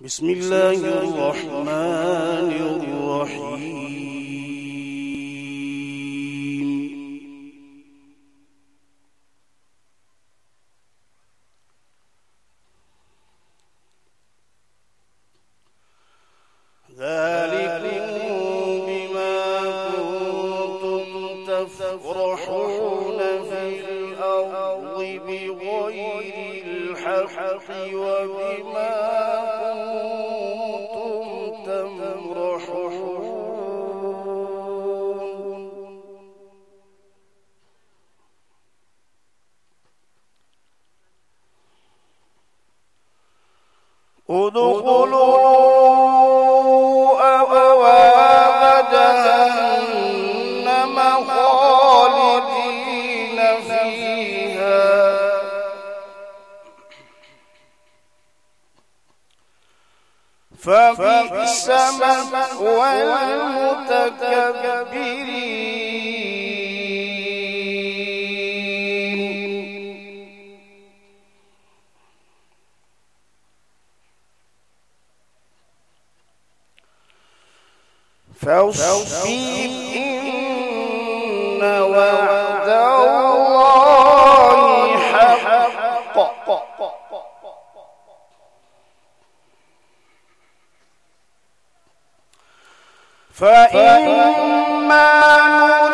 بسم الله الرحمن الرحيم. ذلكم بما كنتم تفرحون في الأرض بغير الحق وبما كنتم تمرحون. ادخلوا أبواب جهنم خالدين فيها فبئس مثوى المتكبرين. فاصبر إن وعد الله حق فإما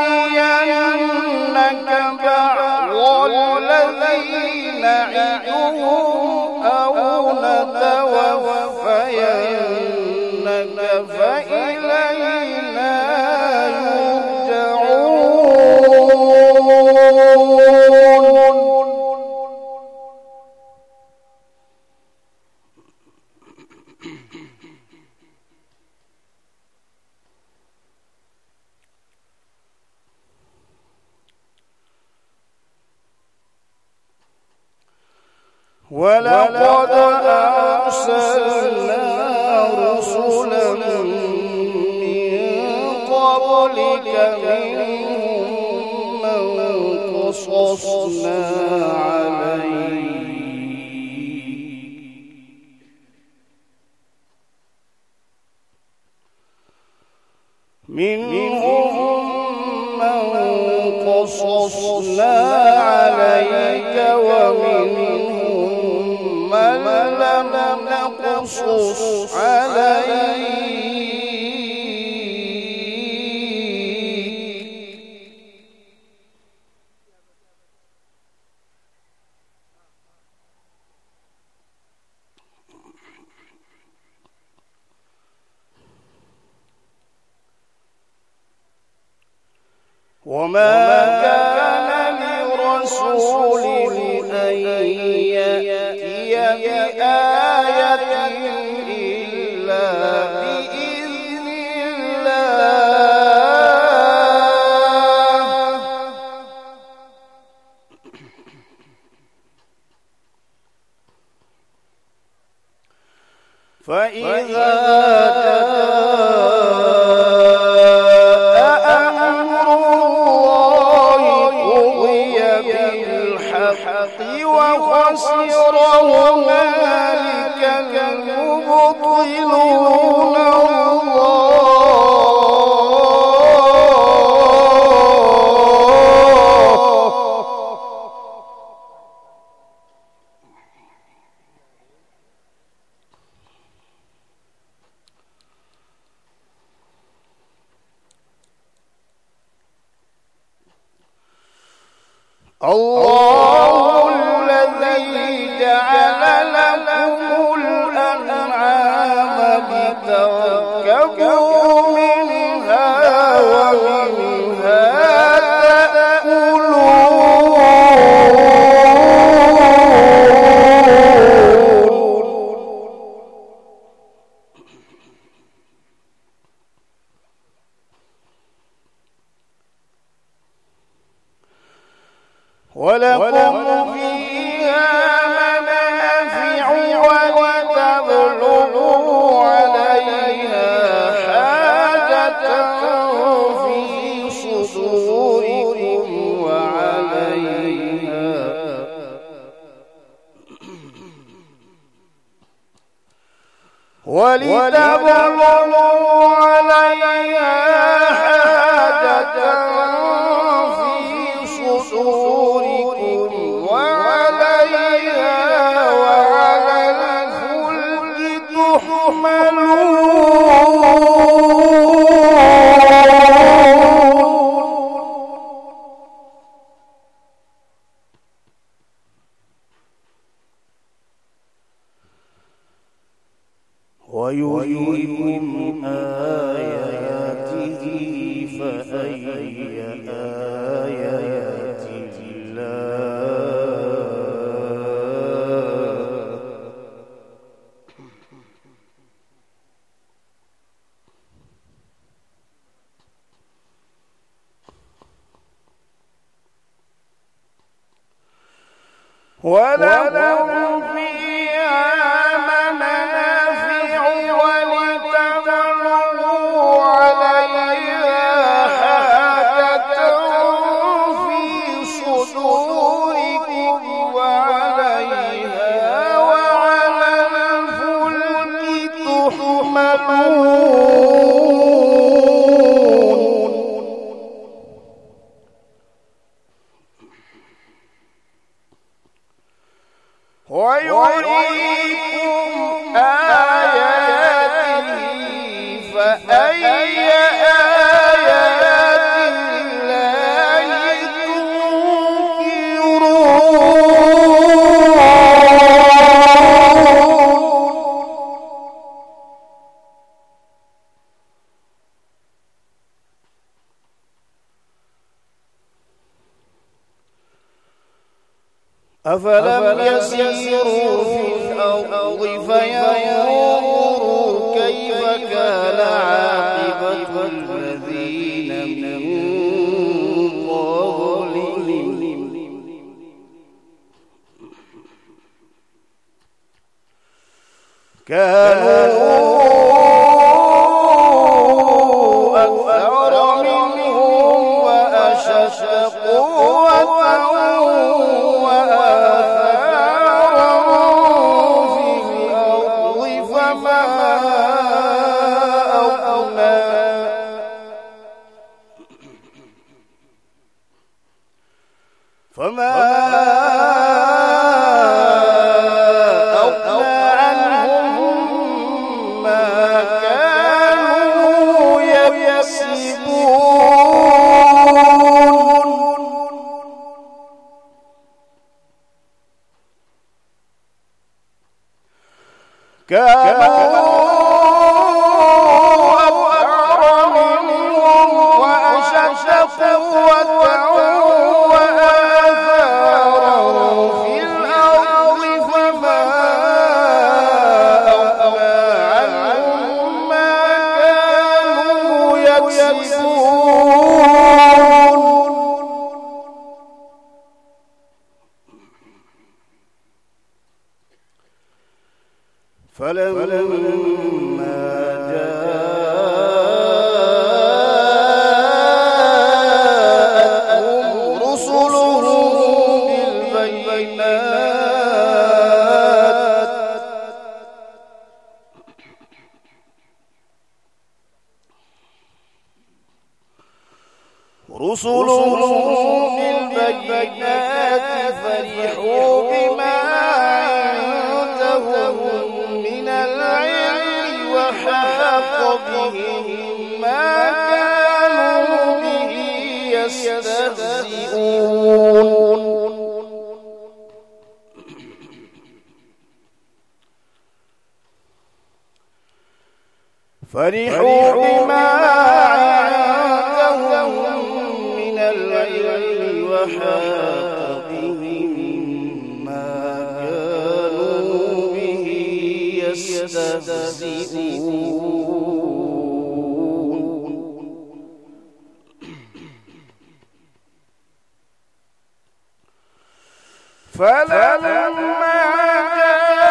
نرينك بعض الذي نعدهم أو نتوفينك فإلينا يرجعون. ولقد أرسلنا رسلا من قبلك منهم من قصصنا عليك ومنهم من لم نقصص عليك وما كان لرسول أن يأتي بآية إلا بإذن الله فإذا وخسر هنالك المبطلون الله الذي جعل لكم الأنعام لتركبوا منها ومنها تأكلون. ولكم فيها منافع ولتبلغوا عليها حاجة في صدوركم وعليها ولتبلغوا عليها حاجة في صدوركم وعليها وعلى الفلك تحملون. ويريكم آياته فأي آيات الله. ولهم فيها منافع ولتبلغوا عليها حاجة في صدوركم وعليها وعلى الفلك تحملون. ويريكم آياته فأي آيات الله أفلم يسيروا في الأرض فينظروا كيف كان عاقبة الذين من قبلهم كانوا أكثر منهم وأشد قوة فما أغنى عنهم ما كانوا يكسبون. كانوا أكثر منهم وأشد قوة فلما جاءتهم رسلهم بالبينات فرحوا بما عندهم من العلم وحاق بهم ما كانوا به يستهزئون. فرحوا بما عندهم من العلم وحاق بهم ما كانوا به يستهزئون. فلما جاءتهم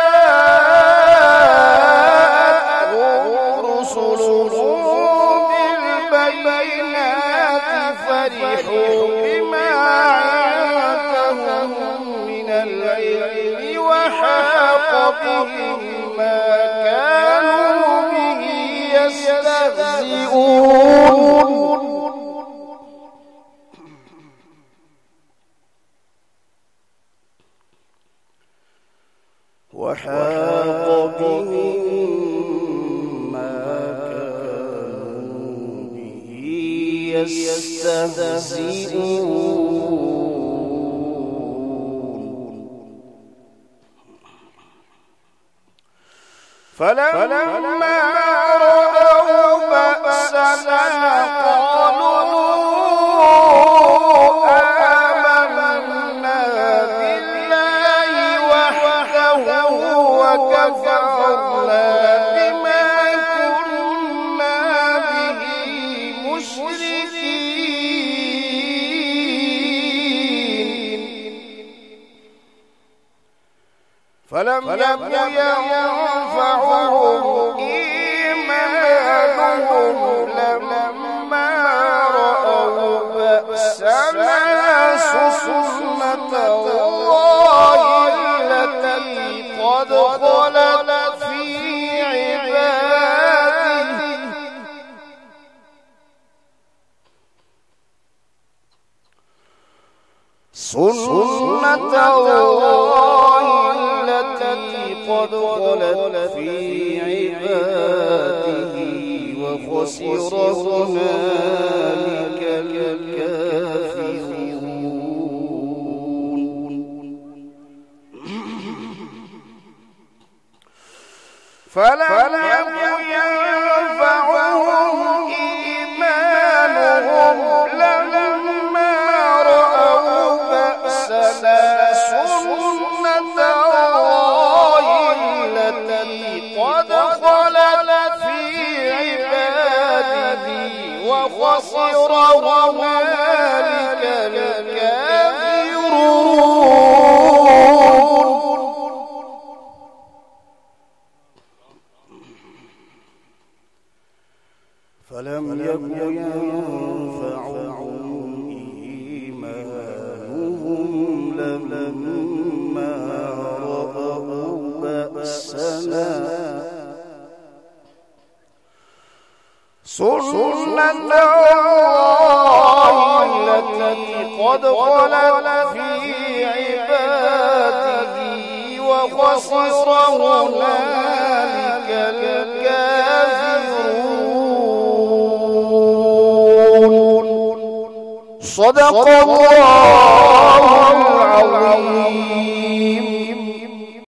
رسلهم بالبينات فرحوا بما عندهم من العلم وحاق بهم ما كانوا مما كانوا به يستهزئون فلما رأوا بأسنا قالوا آمنا بالله وحده وكفرنا بما كنا به مشركين فلم يكن ينفعهم إيمانهم لما رأوا بأسنا سنة الله التي قد خلت في عباده سنة الله التي قد خلت في عباده وخسر هنالك الكافرون فلم يكن ينفعهم إيمانهم لما رأوا بأسنا سنة الله التي قد خلت في عباده وخسر هنالك الكافرون فلم يكن ينفعهم إيمانهم لما رأوا بأسنا سنة الله التي قد خلت في عباده وخسر هنالك الكافرون صدق الله العظيم.